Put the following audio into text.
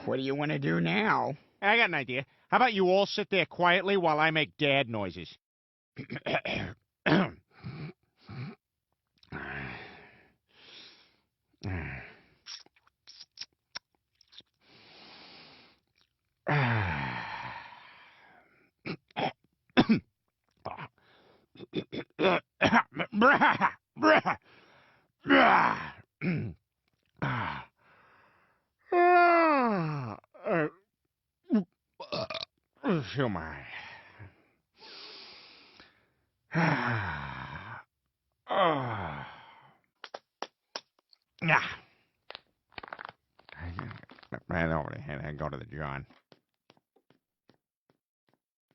What do you want to do now? I got an idea. How about you all sit there quietly while I make dad noises? Feel my. Yeah. Ran over and go to the John.